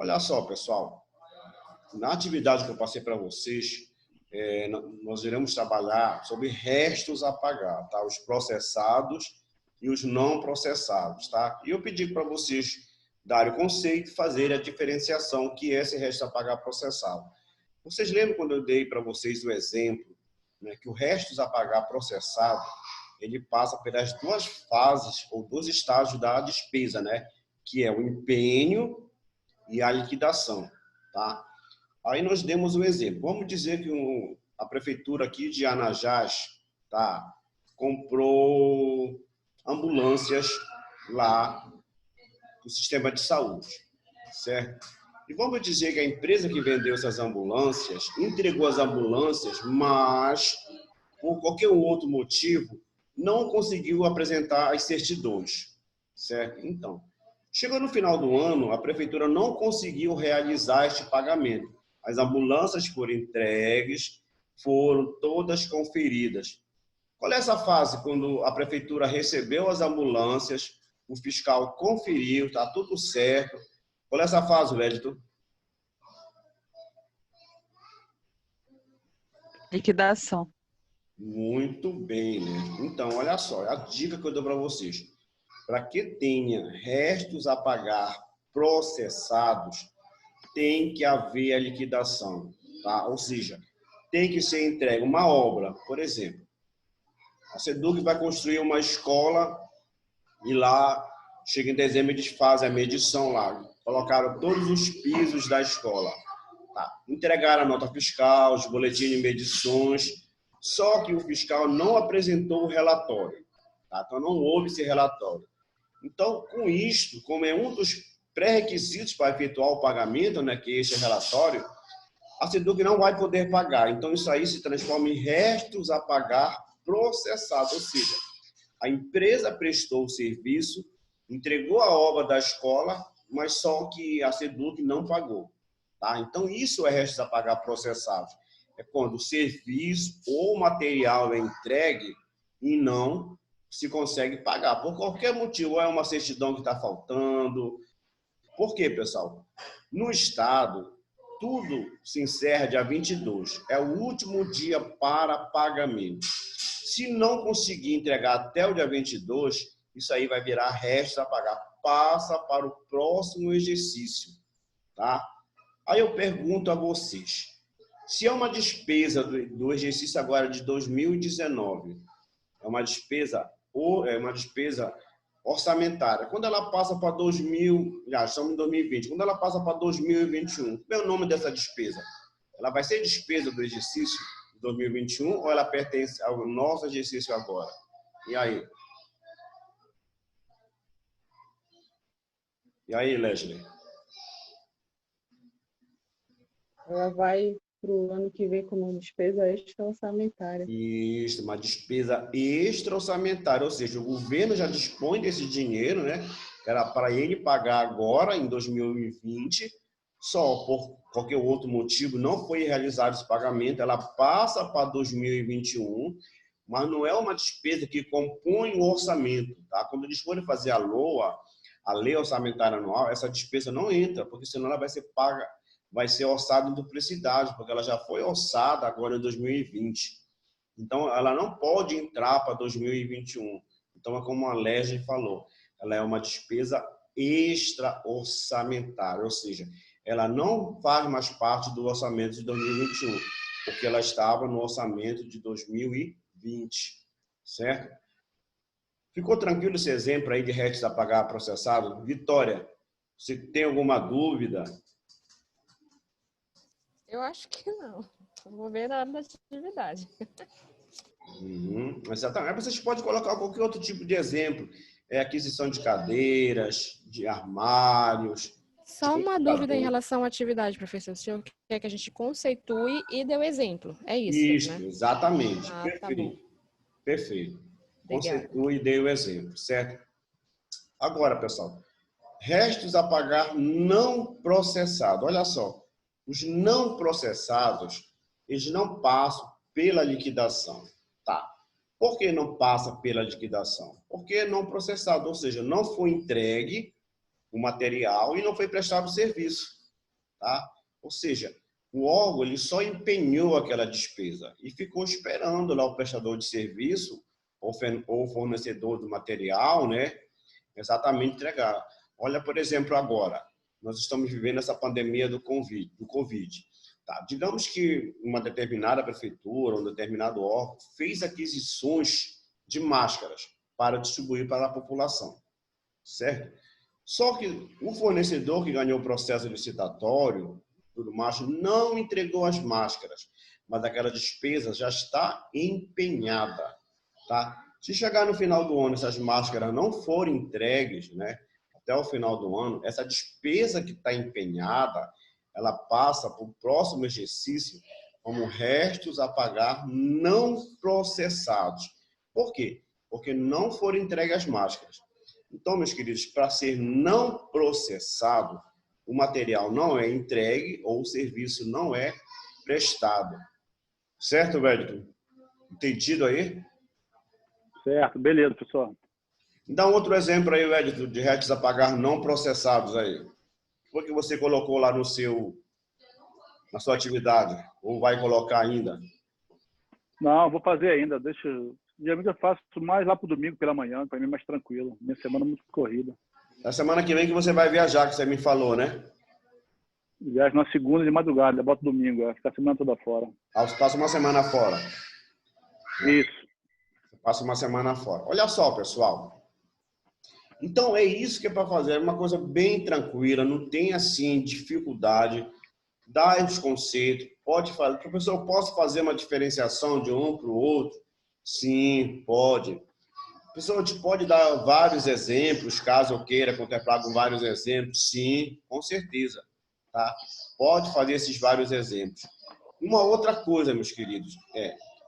Olha só, pessoal, na atividade que eu passei para vocês, nós iremos trabalhar sobre restos a pagar, tá? Os processados e os não processados, tá? E eu pedi para vocês darem o conceito e fazerem a diferenciação que é esse resto a pagar processado. Vocês lembram quando eu dei para vocês o exemplo, né, que o restos a pagar processado, ele passa pelas duas fases ou dois estágios da despesa, né? Que é o empenho e a liquidação, tá? Aí nós demos um exemplo. Vamos dizer que a prefeitura aqui de Anajás, tá, comprou ambulâncias lá do sistema de saúde, certo? E vamos dizer que a empresa que vendeu essas ambulâncias entregou as ambulâncias, mas por qualquer outro motivo não conseguiu apresentar as certidões, certo? Então, chegou no final do ano, a prefeitura não conseguiu realizar este pagamento. As ambulâncias foram entregues, foram todas conferidas. Qual é essa fase quando a prefeitura recebeu as ambulâncias, o fiscal conferiu, está tudo certo? Qual é essa fase, Wellington? Liquidação. Muito bem, né? Então, olha só, a dica que eu dou para vocês. Para que tenha restos a pagar processados, tem que haver a liquidação, tá? Ou seja, tem que ser entregue uma obra, por exemplo. A SEDUC vai construir uma escola e lá, chega em dezembro, eles fazem a medição lá. Colocaram todos os pisos da escola. Tá? Entregaram a nota fiscal, os boletins de medições, só que o fiscal não apresentou o relatório. Tá? Então, não houve esse relatório. Então, com isto, como é um dos pré-requisitos para efetuar o pagamento, né, que é este relatório, a SEDUC não vai poder pagar. Então, isso aí se transforma em restos a pagar processados, ou seja, a empresa prestou o serviço, entregou a obra da escola, mas só que a SEDUC não pagou. Tá? Então, isso é restos a pagar processados. É quando o serviço ou o material é entregue e não se consegue pagar. Por qualquer motivo, ou é uma certidão que está faltando. Por quê, pessoal? No Estado, tudo se encerra dia 22. É o último dia para pagamento. Se não conseguir entregar até o dia 22, isso aí vai virar resto a pagar. Passa para o próximo exercício. Tá? Aí eu pergunto a vocês, se é uma despesa do exercício agora de 2019, é uma despesa orçamentária. Quando ela passa para 2000, já estamos em 2020, quando ela passa para 2021, qual é o nome dessa despesa? Ela vai ser despesa do exercício de 2021 ou ela pertence ao nosso exercício agora? E aí? E aí, Leslie? Ela vai para o ano que vem como despesa extra-orçamentária. Isso, uma despesa extra-orçamentária, ou seja, o governo já dispõe desse dinheiro, né? Era para ele pagar agora, em 2020, só por qualquer outro motivo não foi realizado esse pagamento, ela passa para 2021, mas não é uma despesa que compõe o orçamento, tá? Quando eles forem fazer a LOA, a Lei Orçamentária Anual, essa despesa não entra, porque senão ela vai ser paga, vai ser orçada em duplicidade, porque ela já foi orçada agora em 2020. Então, ela não pode entrar para 2021. Então, é como a Leslie falou, ela é uma despesa extra-orçamentária, ou seja, ela não faz mais parte do orçamento de 2021, porque ela estava no orçamento de 2020, certo? Ficou tranquilo esse exemplo aí de restos a pagar processado? Vitória, se tem alguma dúvida? Eu acho que não. Eu vou ver na hora da atividade. Exatamente. Vocês podem colocar qualquer outro tipo de exemplo. Aquisição de cadeiras, de armários. Só uma dúvida em relação à atividade, professor. O senhor quer que a gente conceitue e dê o exemplo. É isso, né? Exatamente. Perfeito. Tá bom. Perfeito. Obrigada. Conceitue e dê o exemplo, certo? Agora, pessoal, restos a pagar não processados. Olha só, os não processados, eles não passam pela liquidação. Tá? Por que não passa pela liquidação? Porque é não processado, ou seja, não foi entregue o material e não foi prestado o serviço. tá? Ou seja, o órgão ele só empenhou aquela despesa e ficou esperando lá o prestador de serviço ou o fornecedor do material, né, exatamente entregar. Olha, por exemplo, agora, nós estamos vivendo essa pandemia do Covid. Tá? Digamos que uma determinada prefeitura, um determinado órgão fez aquisições de máscaras para distribuir para a população, certo? Só que o fornecedor que ganhou o processo licitatório, tudo mais, não entregou as máscaras, mas aquela despesa já está empenhada, tá? Se chegar no final do ano, essas máscaras não forem entregues, né, até o final do ano, essa despesa que está empenhada, ela passa para o próximo exercício como restos a pagar não processados. Por quê? Porque não foram entregues as máscaras. Então, meus queridos, para ser não processado, o material não é entregue ou o serviço não é prestado. Certo, Wellington? Entendido aí? Certo, beleza, professor. Dá um outro exemplo aí, Wellington, de restos a pagar não processados aí. O que você colocou lá na sua atividade? Ou vai colocar ainda? Não, vou fazer ainda. Geralmente eu faço mais lá pro domingo pela manhã, para mim é mais tranquilo. Minha semana é muito corrida. Na semana que vem que você vai viajar, que você me falou, né? Viajo na segunda de madrugada, boto domingo, fica a semana toda fora. Ah, você passa uma semana fora. Isso. Você passa uma semana fora. Olha só, pessoal. Então, é isso que é para fazer. É uma coisa bem tranquila, não tem, assim, dificuldade. Dá os conceitos, pode fazer. Professor, eu posso fazer uma diferenciação de um para o outro? Sim, pode. Professor, a gente pode dar vários exemplos, caso eu queira contemplar com vários exemplos? Sim, com certeza. Tá? Pode fazer esses vários exemplos. Uma outra coisa, meus queridos,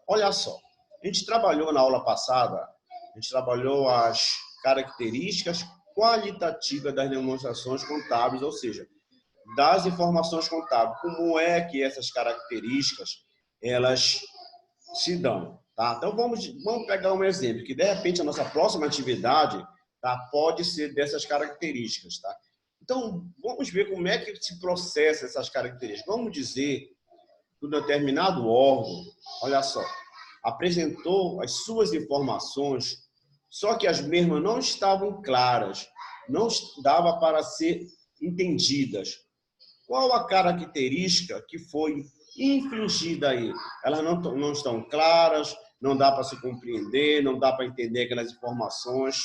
olha só, a gente trabalhou na aula passada, a gente trabalhou as características qualitativas das demonstrações contábeis, ou seja, das informações contábeis. Como é que essas características elas se dão, tá? Então vamos pegar um exemplo que de repente a nossa próxima atividade, tá, pode ser dessas características, tá? Então vamos ver como é que se processa essas características. Vamos dizer que um determinado órgão, olha só, apresentou as suas informações, só que as mesmas não estavam claras, não dava para ser entendidas. Qual a característica que foi infringida aí? Elas não estão claras, não dá para se compreender, não dá para entender aquelas informações.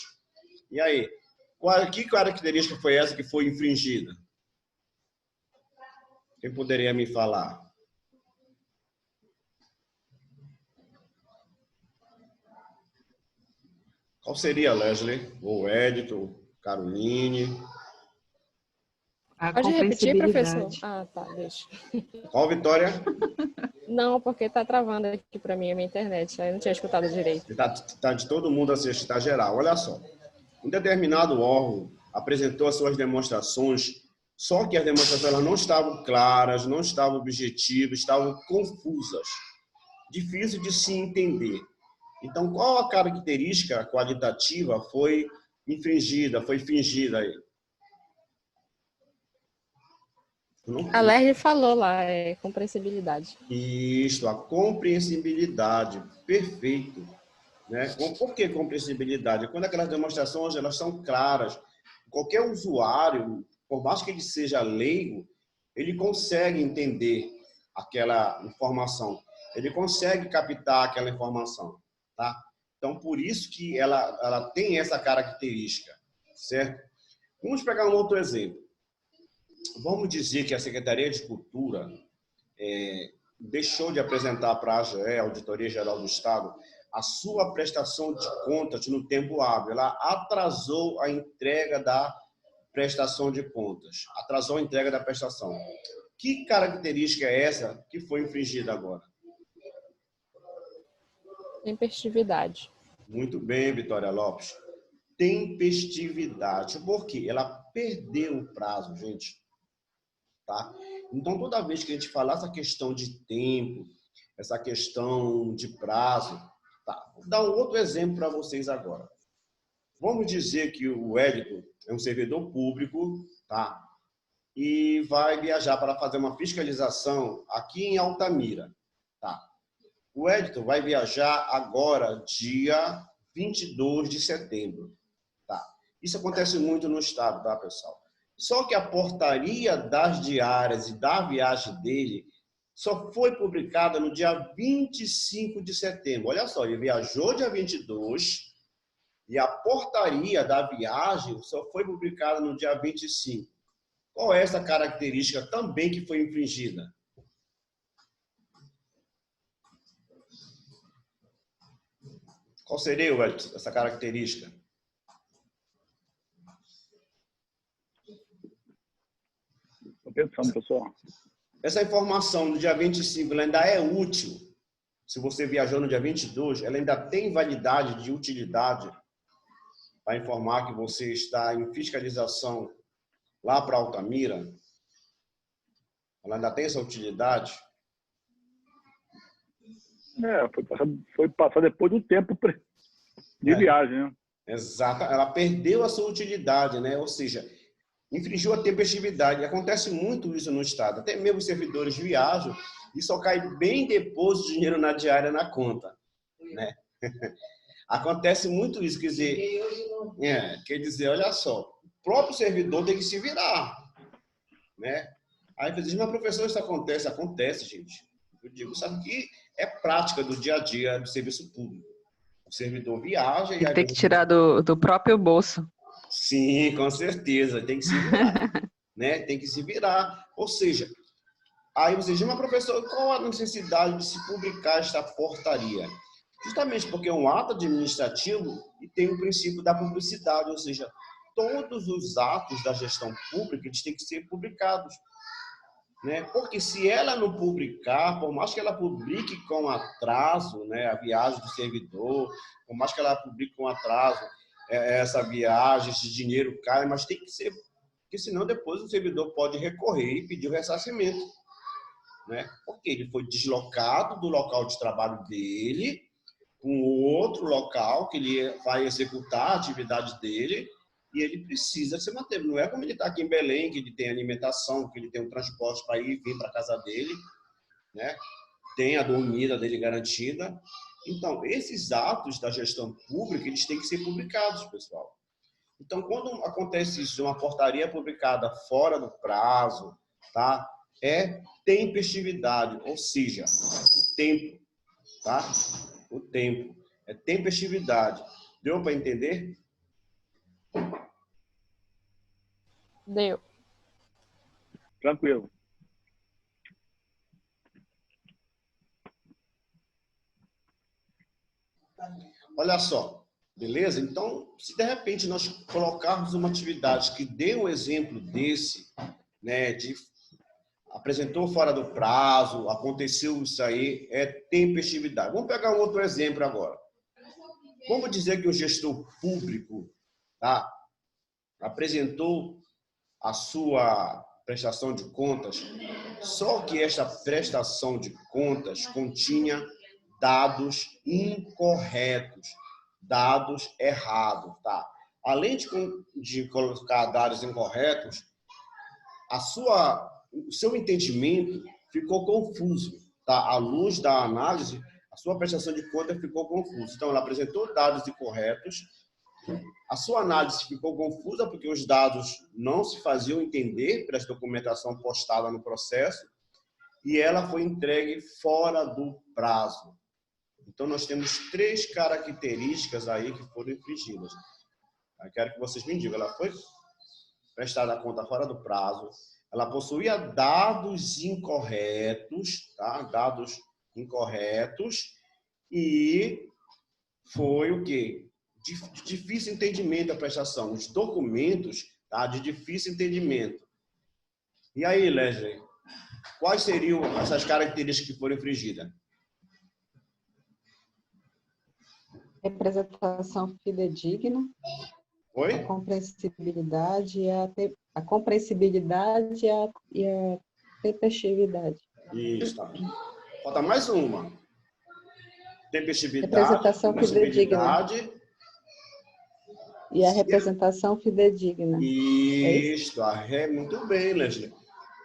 E aí, que característica foi essa que foi infringida? Quem poderia me falar? Qual seria, Leslie? Ou Edito, Caroline? A Pode repetir, professor? compreensibilidade. Ah, tá, deixa. Qual, Vitória? Não, porque tá travando aqui para mim a minha internet. Aí eu não tinha escutado direito. Está de todo mundo assistir, está geral. Olha só. Um determinado órgão apresentou as suas demonstrações, só que as demonstrações elas não estavam claras, não estavam objetivas, estavam confusas. Difícil de se entender. Então, qual a característica qualitativa foi infringida, foi fingida aí? A Lerge falou lá, é compreensibilidade. Isso, a compreensibilidade. Perfeito. Né? Por que compreensibilidade? Quando aquelas demonstrações elas são claras, qualquer usuário, por mais que ele seja leigo, ele consegue entender aquela informação, ele consegue captar aquela informação, tá? Então, por isso que ela tem essa característica, certo? Vamos pegar um outro exemplo. Vamos dizer que a Secretaria de Cultura deixou de apresentar para a AGE, Auditoria Geral do Estado, a sua prestação de contas no tempo hábil. Ela atrasou a entrega da prestação de contas, atrasou a entrega da prestação. Que característica é essa que foi infringida agora? Tempestividade. Muito bem, Vitória Lopes. Tempestividade. Por quê? Ela perdeu o prazo, gente. Tá? Então, toda vez que a gente falar essa questão de tempo, essa questão de prazo, tá? Vou dar um outro exemplo para vocês agora. Vamos dizer que o Wellington é um servidor público, tá? e vai viajar para fazer uma fiscalização aqui em Altamira. Tá? O Edson vai viajar agora, dia 22 de setembro. Tá? Isso acontece muito no estado, tá, pessoal? Só que a portaria das diárias e da viagem dele só foi publicada no dia 25 de setembro. Olha só, ele viajou dia 22 e a portaria da viagem só foi publicada no dia 25. Qual é essa característica também que foi infringida? Qual seria, Edson, essa característica? Estou pensando, pessoal. Essa informação do dia 25 ela ainda é útil. Se você viajou no dia 22, ela ainda tem validade de utilidade para informar que você está em fiscalização lá para Altamira. Ela ainda tem essa utilidade? Foi passar depois do tempo de viagem, né? Exato. Ela perdeu a sua utilidade, né? Ou seja, infringiu a tempestividade. Acontece muito isso no estado. Até mesmo os servidores viajam e só cai bem depois do dinheiro na diária na conta, né? Acontece muito isso, quer dizer, olha só, o próprio servidor tem que se virar, né? Aí você diz, mas professor, isso acontece? Acontece, gente. Eu digo, sabe que é prática do dia a dia do serviço público. O servidor viaja e... Tem que tirar do próprio bolso. Sim, com certeza, tem que se virar, né? Tem que se virar. Ou seja, aí você diz, mas professor, qual a necessidade de se publicar esta portaria? Justamente porque é um ato administrativo e tem o princípio da publicidade, ou seja, todos os atos da gestão pública eles têm que ser publicados, né? Porque se ela não publicar, por mais que ela publique com atraso, né, a viagem do servidor, por mais que ela publique com atraso essa viagem, esse dinheiro cai, mas tem que ser, porque senão depois o servidor pode recorrer e pedir o ressarcimento, né? Porque ele foi deslocado do local de trabalho dele para um outro local que ele vai executar a atividade dele e ele precisa se manter. Não é como ele está aqui em Belém, que ele tem alimentação, que ele tem um transporte para ir e vir para a casa dele, né? Tem a dormida dele garantida. Então, esses atos da gestão pública, eles têm que ser publicados, pessoal. Então, quando acontece isso, uma portaria publicada fora do prazo, tá? É tempestividade, ou seja, o tempo, tá? O tempo. É tempestividade. Deu para entender? Deu. Tranquilo. Olha só, beleza? Então, se de repente nós colocarmos uma atividade que dê um exemplo desse, né, de apresentou fora do prazo, aconteceu isso aí, é tempestividade. Vamos pegar um outro exemplo agora. Vamos dizer que o gestor público, tá, apresentou a sua prestação de contas, só que esta prestação de contas continha dados incorretos, dados errados, tá? Além de colocar dados incorretos, o seu entendimento ficou confuso, tá? À luz da análise, a sua prestação de contas ficou confusa. Então, ela apresentou dados incorretos, a sua análise ficou confusa porque os dados não se faziam entender pela documentação postada no processo e ela foi entregue fora do prazo. Então, nós temos 3 características aí que foram infringidas. Eu quero que vocês me digam, ela foi prestada a conta fora do prazo, ela possuía dados incorretos, tá? Dados incorretos e foi o quê? De difícil entendimento a prestação, os documentos, tá? De difícil entendimento. E aí, Leslie, quais seriam essas características que foram infringidas? Representação fidedigna, Oi? a compreensibilidade e a compreensibilidade e a tempestividade. Isso. Tá. Falta mais uma. Tempestividade, Representação fidedigna. E a representação fidedigna. Isso, muito bem, Leslie.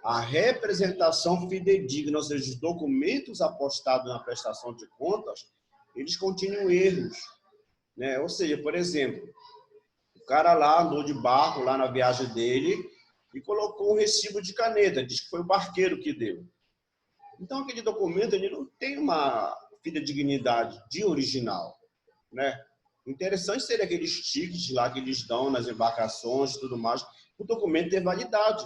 A representação fidedigna, ou seja, os documentos apostados na prestação de contas, eles continham erros, né? Ou seja, por exemplo, o cara lá andou de barco lá na viagem dele e colocou um recibo de caneta, diz que foi o barqueiro que deu. Então, aquele documento ele não tem uma fidedignidade de original, né? Interessante seria aqueles tickets lá que eles dão nas embarcações e tudo mais, o documento ter validade.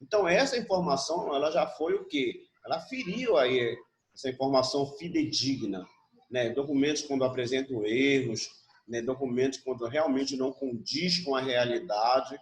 Então, essa informação, ela já foi o quê? Ela feriu aí essa informação fidedigna, né? Documentos quando apresentam erros, né? Documentos quando realmente não condiz com a realidade.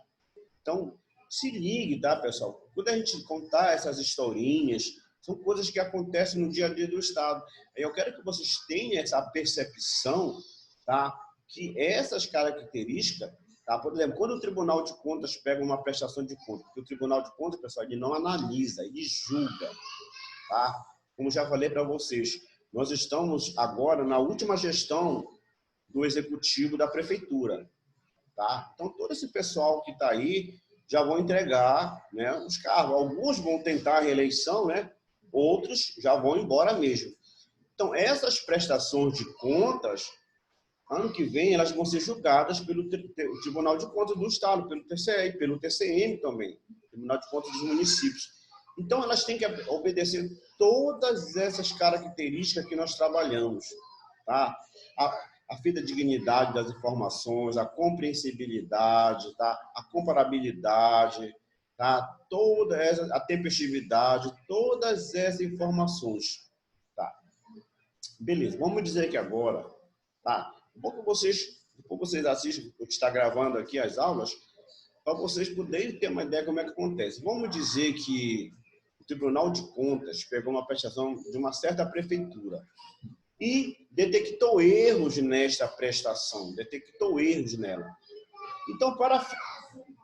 Então, se ligue, tá, pessoal? Quando a gente contar essas historinhas, são coisas que acontecem no dia a dia do Estado. Eu quero que vocês tenham essa percepção, tá? Que essas características, tá? Por exemplo, quando o Tribunal de Contas pega uma prestação de contas, porque o Tribunal de Contas, pessoal, ele não analisa, ele julga, tá? Como já falei para vocês, nós estamos agora na última gestão do Executivo da Prefeitura, tá? Então, todo esse pessoal que está aí já vão entregar, né, os cargos. Alguns vão tentar a reeleição, né? Outros já vão embora mesmo. Então, essas prestações de contas, ano que vem, elas vão ser julgadas pelo Tribunal de Contas do Estado, pelo TCE, pelo TCM também, Tribunal de Contas dos Municípios. Então, elas têm que obedecer todas essas características que nós trabalhamos, tá? A fidedignidade das informações, a compreensibilidade, tá? A comparabilidade, tá? Toda essa, a tempestividade, todas essas informações, tá? Beleza, vamos dizer que agora, tá? Depois vocês assistem, o que está gravando aqui as aulas, para vocês poderem ter uma ideia de como é que acontece. Vamos dizer que o Tribunal de Contas pegou uma prestação de uma certa prefeitura e detectou erros nesta prestação, detectou erros nela. Então, para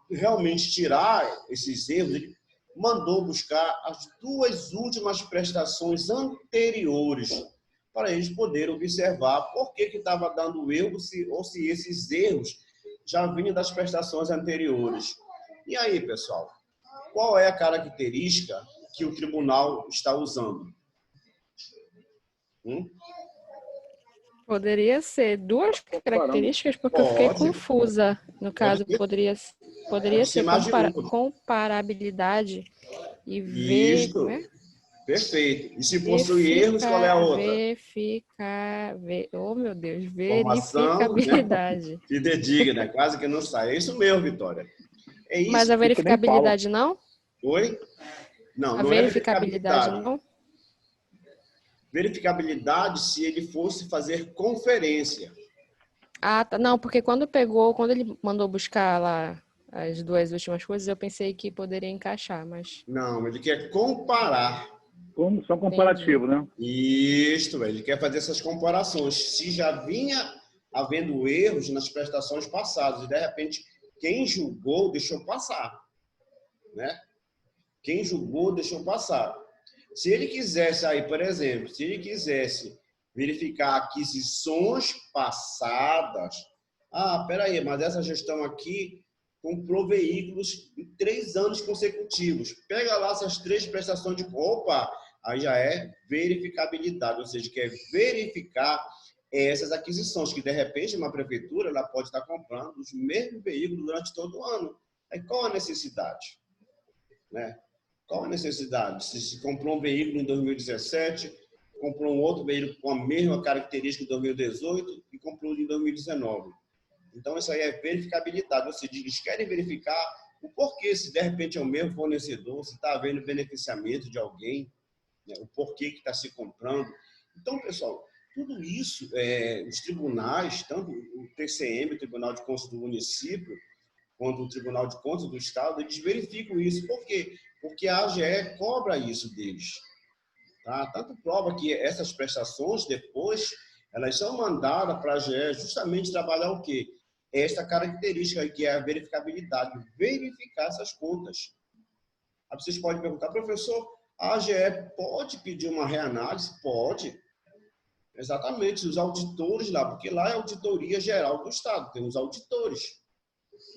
realmente tirar esses erros, ele mandou buscar as duas últimas prestações anteriores, para eles poderem observar por que estava dando erro, ou se esses erros já vinham das prestações anteriores. E aí, pessoal, qual é a característica que o tribunal está usando? Poderia ser duas características, porque eu fiquei confusa. No caso, poderia ser comparabilidade e ver... Isso. Como é? Perfeito. E se possui erros, qual é a outra? Oh, meu Deus, verificabilidade. Né? Fidedigna, quase que não sai. É isso mesmo, Vitória. É isso. Mas a verificabilidade não? Oi? Não, a não verificabilidade é não? Verificabilidade se ele fosse fazer conferência. Ah, tá. Não, porque quando ele mandou buscar lá as duas últimas coisas, eu pensei que poderia encaixar, mas... Não, ele quer comparar. Só comparativo, né? Isso, ele quer fazer essas comparações. Se já vinha havendo erros nas prestações passadas, e de repente quem julgou deixou passar, né? Quem julgou deixou passar. Se ele quisesse aí, por exemplo, se ele quisesse verificar aquisições passadas, peraí, mas essa gestão aqui comprou veículos em 3 anos consecutivos. Pega lá essas 3 prestações de... Opa! Aí já é verificabilidade, ou seja, quer verificar essas aquisições, que de repente uma prefeitura ela pode estar comprando os mesmos veículos durante todo o ano. Aí qual a necessidade? Né? Qual a necessidade? Se comprou um veículo em 2017, comprou um outro veículo com a mesma característica em 2018 e comprou em 2019. Então, isso aí é verificabilidade. Ou seja, eles querem verificar o porquê, se de repente é o mesmo fornecedor, se está havendo beneficiamento de alguém, né? O porquê que está se comprando. Então, pessoal, tudo isso, os tribunais, tanto o TCM, o Tribunal de Contas do Município, quanto o Tribunal de Contas do Estado, eles verificam isso. Por quê? Porque a AGE cobra isso deles. Tá? Tanto prova que essas prestações, depois, elas são mandadas para a AGE justamente trabalhar o quê? Esta característica que é a verificabilidade, verificar essas contas. Aí vocês podem perguntar, professor, a AGE pode pedir uma reanálise? Pode. Exatamente, os auditores lá, porque lá é a auditoria geral do Estado, tem os auditores,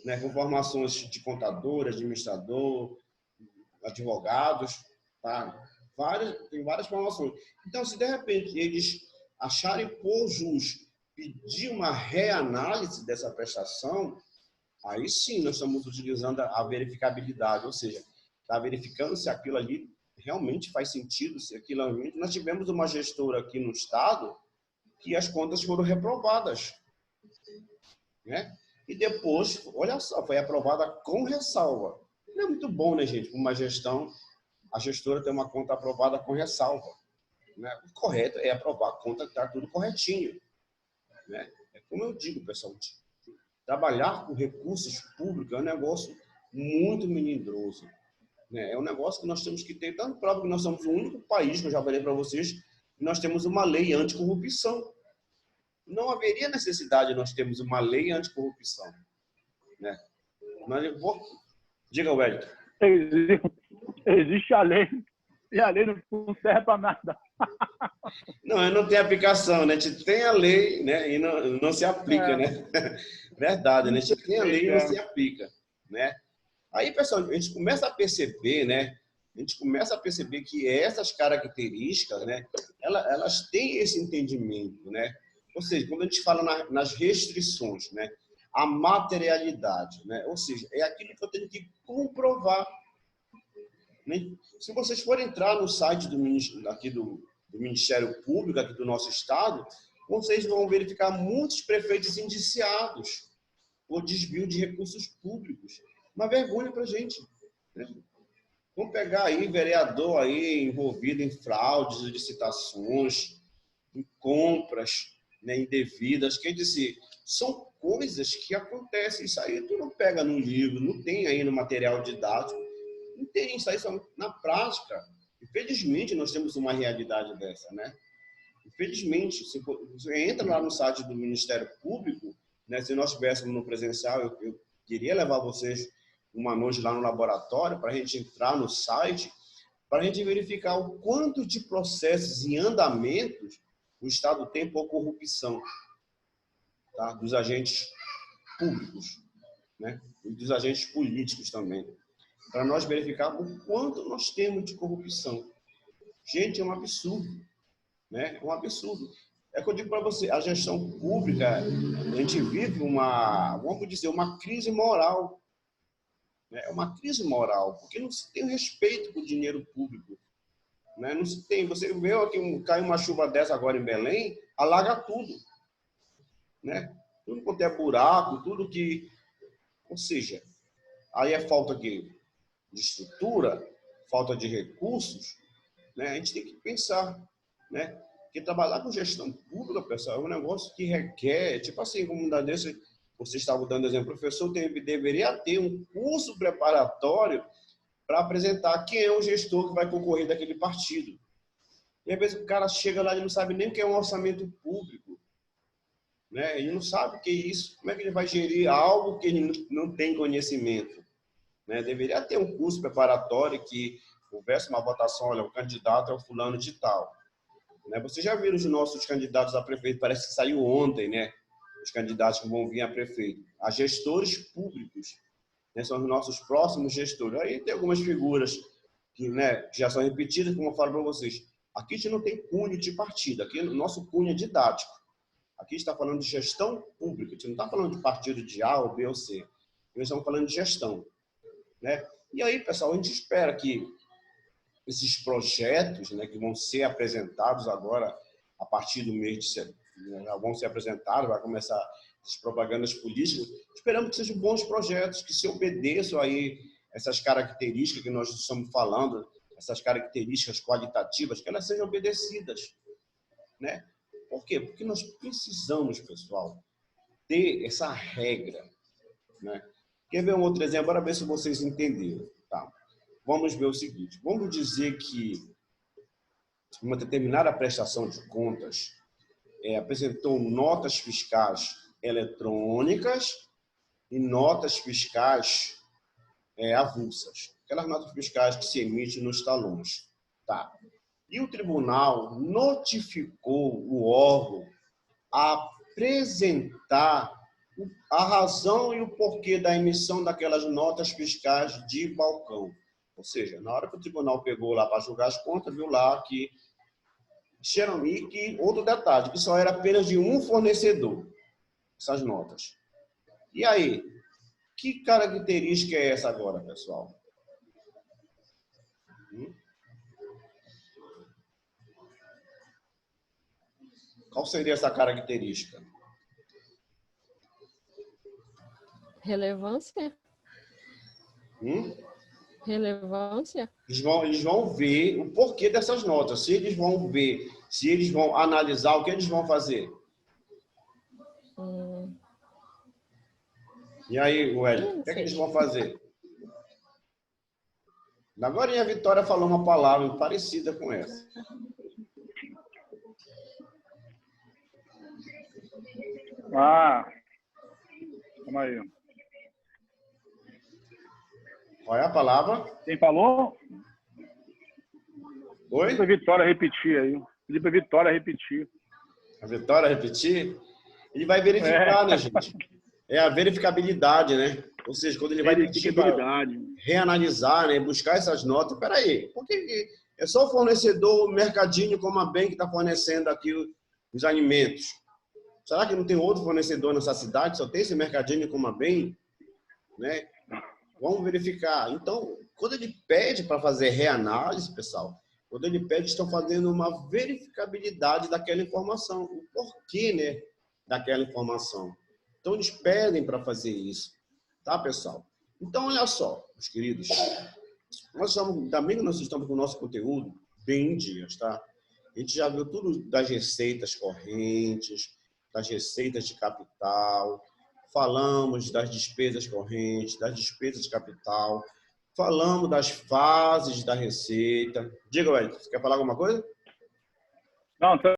né, com formações de contador, administrador, advogados, tá? Tem várias formações. Então, se de repente eles acharem por justo pedir uma reanálise dessa prestação, aí sim nós estamos utilizando a verificabilidade, ou seja, está verificando se aquilo ali realmente faz sentido, se aquilo ali... Nós tivemos uma gestora aqui no Estado que as contas foram reprovadas, né? E depois, olha só, foi aprovada com ressalva. Não é muito bom, né, gente? Uma gestão, a gestora tem uma conta aprovada com ressalva, né? O correto é aprovar a conta que está tudo corretinho, né? É como eu digo, pessoal, trabalhar com recursos públicos é um negócio muito melindroso, né? É um negócio que nós temos que ter, tanto próprio que nós somos o único país, que eu já falei para vocês, que nós temos uma lei anticorrupção. Não haveria necessidade de nós termos uma lei anticorrupção, né? Diga, Wellington. Existe a lei, e a lei não serve para nada. Não tem aplicação, né? A gente tem a lei, né? E não se aplica, né? Verdade, né? A gente tem a lei e não se aplica, né? Aí, pessoal, a gente começa a perceber, né? A gente começa a perceber que essas características, né? Elas têm esse entendimento, né? Ou seja, quando a gente fala nas restrições, né? A materialidade, né? Ou seja, é aquilo que eu tenho que comprovar, né? Se vocês forem entrar no site do Ministério Público aqui do nosso estado, vocês vão verificar muitos prefeitos indiciados por desvio de recursos públicos. Uma vergonha para a gente, né? Vamos pegar aí vereador aí envolvido em fraudes, licitações, em compras, né, indevidas. Quer dizer, são coisas que acontecem. Isso aí tu não pega no livro, não tem aí no material didático, não tem isso aí só na prática. Infelizmente, nós temos uma realidade dessa, né? Infelizmente, se você entra lá no site do Ministério Público, né, se nós estivéssemos no presencial, eu queria levar vocês uma noite lá no laboratório para a gente entrar no site, para a gente verificar o quanto de processos em andamentos o Estado tem por corrupção, tá? Dos agentes públicos, né? E dos agentes políticos também, para nós verificar o quanto nós temos de corrupção. Gente, é um absurdo, né? É um absurdo. É que eu digo para você, a gestão pública, a gente vive vamos dizer, uma crise moral. É uma crise moral, porque não se tem respeito por dinheiro público, né? Não se tem. Você vê que cai uma chuva dessa agora em Belém, alaga tudo, né? Tudo quanto é buraco, tudo que... Ou seja, aí é falta de estrutura, falta de recursos, né? A gente tem que pensar, né? Porque trabalhar com gestão pública, pessoal, é um negócio que requer, tipo assim, como um desse... Você estava dando exemplo, o professor deveria ter um curso preparatório para apresentar quem é o gestor que vai concorrer daquele partido. E às vezes o cara chega lá e não sabe nem o que é um orçamento público, né? Ele não sabe o que é isso. Como é que ele vai gerir algo que ele não tem conhecimento, né? Deveria ter um curso preparatório que houvesse uma votação, olha, o candidato é o fulano de tal, né? Vocês já viram os nossos candidatos a prefeito, parece que saiu ontem, né? Os candidatos que vão vir a prefeito, a gestores públicos, né, são os nossos próximos gestores. Aí tem algumas figuras que, né, já são repetidas, como eu falo para vocês. Aqui a gente não tem cunho de partido, aqui o nosso cunho é didático. Aqui está falando de gestão pública, a gente não está falando de partido de A ou B ou C. Nós estamos falando de gestão, né? E aí, pessoal, a gente espera que esses projetos, né, que vão ser apresentados agora a partir do mês de setembro, já vão ser apresentados, vai começar as propagandas políticas. Esperamos que sejam bons projetos, que se obedeçam aí essas características que nós estamos falando, essas características qualitativas, que elas sejam obedecidas, né? Por quê? Porque nós precisamos, pessoal, ter essa regra, né? Quer ver um outro exemplo? Bora ver se vocês entenderam, tá? Vamos ver o seguinte, vamos dizer que uma determinada prestação de contas apresentou notas fiscais eletrônicas e notas fiscais avulsas. Aquelas notas fiscais que se emitem nos talões. Tá. E o tribunal notificou o órgão a apresentar a razão e o porquê da emissão daquelas notas fiscais de balcão. Ou seja, na hora que o tribunal pegou lá para julgar as contas, viu lá que outro detalhe, que só era apenas de um fornecedor, essas notas. E aí, que característica é essa agora, pessoal? Qual seria essa característica? Relevância? Relevância? Eles vão ver o porquê dessas notas. Se eles vão ver, se eles vão analisar, o que eles vão fazer? E aí, Wellington, o que é que eles vão fazer? Agora a Vitória falou uma palavra parecida com essa. Calma aí. Qual é a palavra? Quem falou? Oi? Pedi pra Vitória repetir aí. Pedi pra Vitória repetir. A Vitória repetir? Ele vai verificar, né, gente? É a verificabilidade, né? Ou seja, quando ele vai reanalisar, né, buscar essas notas. Peraí, por que é só o fornecedor, o mercadinho como a Bem que está fornecendo aqui os alimentos? Será que não tem outro fornecedor nessa cidade? Só tem esse mercadinho como a Bem? Né? Vamos verificar. Então, quando ele pede para fazer reanálise, pessoal, quando ele pede, estão fazendo uma verificabilidade daquela informação. O porquê, né, daquela informação. Então, eles pedem para fazer isso. Tá, pessoal? Então, olha só, meus queridos. Também nós estamos com o nosso conteúdo bem em dias, tá? A gente já viu tudo das receitas correntes, das receitas de capital, falamos das despesas correntes, das despesas de capital, falamos das fases da receita. Diga, Wellington, você quer falar alguma coisa? Não, tá.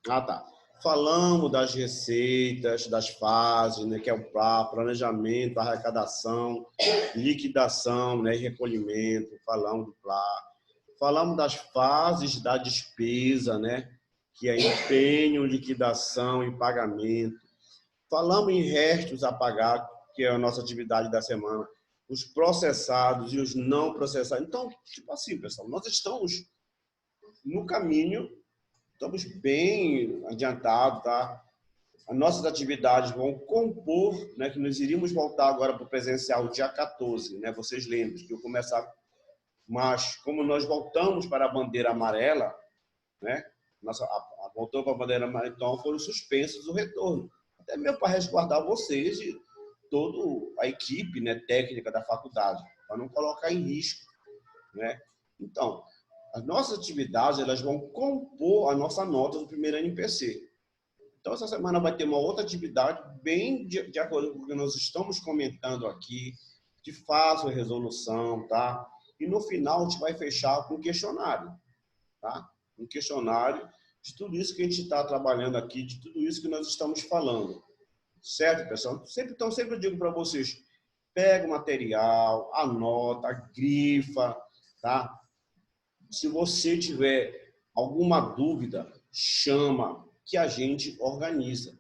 Ah, tá. Falamos das receitas, das fases, né, que é o planejamento, arrecadação, liquidação, né, e recolhimento. Falamos do PLA. Falamos das fases da despesa, né, que é empenho, liquidação e pagamento. Falamos em restos a pagar, que é a nossa atividade da semana. Os processados e os não processados. Então, tipo assim, pessoal, nós estamos no caminho. Estamos bem adiantados, tá? As nossas atividades vão compor, né, que nós iríamos voltar agora para o presencial dia 14, né? Vocês lembram que eu começar, mas como nós voltamos para a bandeira amarela, né? Voltou para a bandeira amarela, então foram suspensos o retorno. Até mesmo para resguardar vocês e toda a equipe, né, técnica da faculdade, para não colocar em risco, né? Então, as nossas atividades, elas vão compor a nossa nota do primeiro NPC. Então, essa semana vai ter uma outra atividade bem de acordo com o que nós estamos comentando aqui, de fácil resolução, tá? E no final, a gente vai fechar com um questionário, tá? Um questionário de tudo isso que a gente está trabalhando aqui, de tudo isso que nós estamos falando. Certo, pessoal? Então, sempre eu digo para vocês, pega o material, anota, grifa, tá? Se você tiver alguma dúvida, chama, que a gente organiza.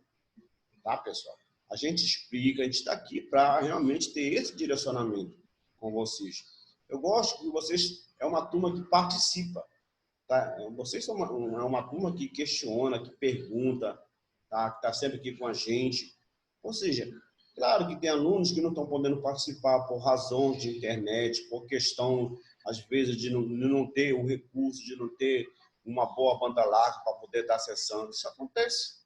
Tá, pessoal? A gente explica, a gente está aqui para realmente ter esse direcionamento com vocês. Eu gosto que vocês, é uma turma que participa. Tá? Vocês são uma turma que questiona, que pergunta, tá? Que está sempre aqui com a gente. Ou seja, claro que tem alunos que não estão podendo participar por razão de internet, por questão, às vezes, de não ter o recurso, de não ter uma boa banda larga para poder estar acessando. Isso acontece,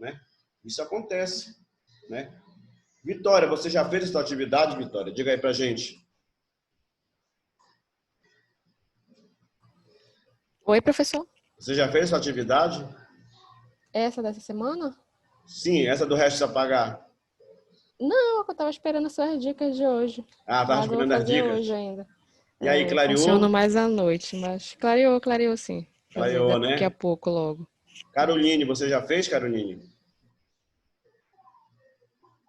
né? Isso acontece, né? Vitória, você já fez a sua atividade, Vitória? Diga aí pra gente. Oi, professor. Você já fez a sua atividade? Essa dessa semana? Sim, essa do resto a pagar. Não, eu estava esperando as suas dicas de hoje. Ah, tá Mas eu vou esperando as fazer dicas? hoje ainda. E aí, clareou? Funciona mais à noite, mas clareou sim. Clareou, né? Daqui a pouco, logo. Caroline, você já fez, Caroline?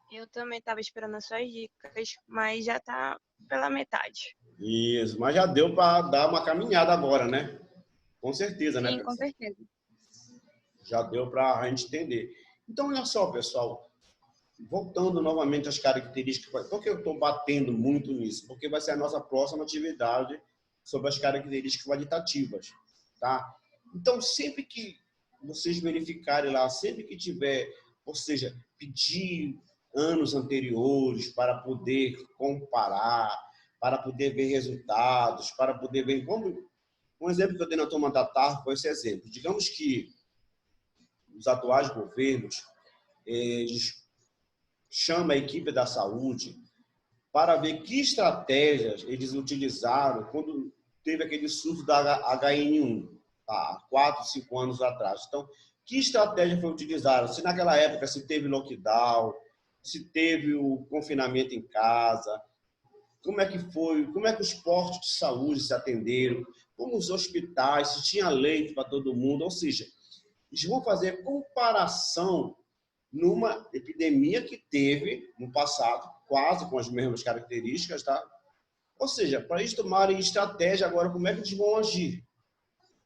Eu também estava esperando as suas dicas, mas já está pela metade. Isso, mas já deu para dar uma caminhada agora, né? Com certeza, né, Sim, com pessoal? certeza. Já deu para a gente entender. Então, olha só, pessoal, voltando novamente às características, por que eu estou batendo muito nisso? Porque vai ser a nossa próxima atividade sobre as características qualitativas, tá? Então, sempre que vocês verificarem lá, sempre que tiver, ou seja, pedir anos anteriores para poder comparar, para poder ver resultados, para poder ver como um exemplo que eu dei na turma da tarde foi esse exemplo. Digamos que os atuais governos eles chamam a equipe da saúde para ver que estratégias eles utilizaram quando teve aquele surto da HN1, tá? Há 4, 5 anos atrás. Então, que estratégia foi utilizada? Se naquela época se teve lockdown, se teve o confinamento em casa, como é que foi, como é que os postos de saúde se atenderam, como os hospitais, se tinha leito para todo mundo, ou seja, eles vão fazer comparação numa epidemia que teve no passado, quase com as mesmas características, tá? Ou seja, para eles tomarem estratégia agora, como é que eles vão agir?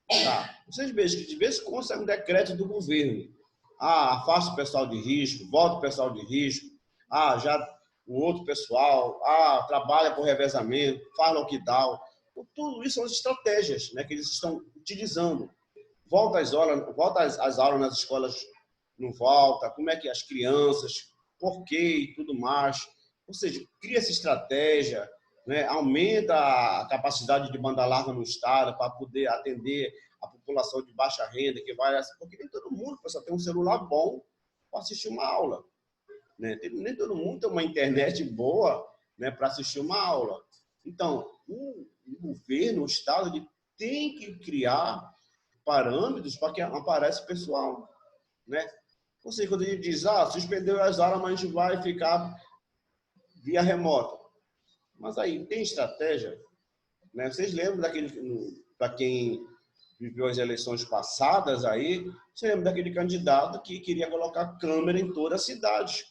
Tá? Vocês vejam que de vez em quando sai um decreto do governo. Afasta o pessoal de risco, volta o pessoal de risco. Já o outro pessoal, trabalha por revezamento, faz lockdown. Então, tudo isso são as estratégias, né, que eles estão utilizando. Volta às aulas nas escolas, não volta, como é que as crianças, por quê e tudo mais. Ou seja, cria essa estratégia, né, aumenta a capacidade de banda larga no estado para poder atender a população de baixa renda, que vai, porque nem todo mundo precisa ter um celular bom para assistir uma aula, né? Nem todo mundo tem uma internet boa, né, para assistir uma aula. Então, o governo, o estado, ele tem que criar parâmetros para que apareça pessoal, né? Ou seja, quando ele diz, suspendeu as aulas, mas a gente vai ficar via remota. Mas aí, tem estratégia? Né? Vocês lembram daquele, para quem viveu as eleições passadas aí, você lembra daquele candidato que queria colocar câmera em toda a cidade?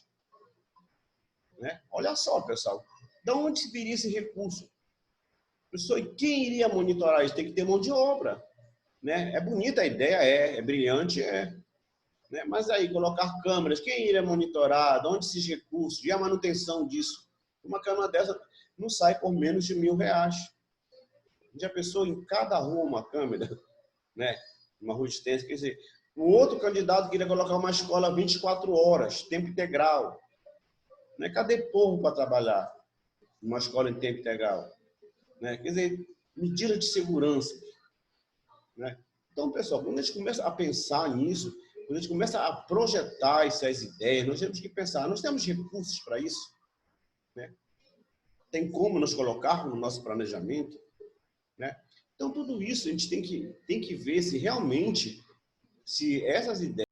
Né? Olha só, pessoal, de onde se viria esse recurso? Pessoal, e quem iria monitorar isso? Tem que ter mão de obra. Né? É bonita a ideia, é brilhante, né? Mas aí, colocar câmeras, quem iria monitorar? De onde esses recursos? E a manutenção disso? Uma câmera dessa não sai por menos de R$1.000. Já pensou em cada rua uma câmera? Né? Uma rua extensa, quer dizer, o outro candidato queria colocar uma escola 24 horas, tempo integral. Né? Cadê povo para trabalhar numa escola em tempo integral? Né? Quer dizer, medida de segurança. Né? Então, pessoal, quando a gente começa a pensar nisso, quando a gente começa a projetar essas ideias, nós temos que pensar, nós temos recursos para isso? Né? Tem como nos colocar no nosso planejamento? Né? Então, tudo isso a gente tem que ver se realmente, se essas ideias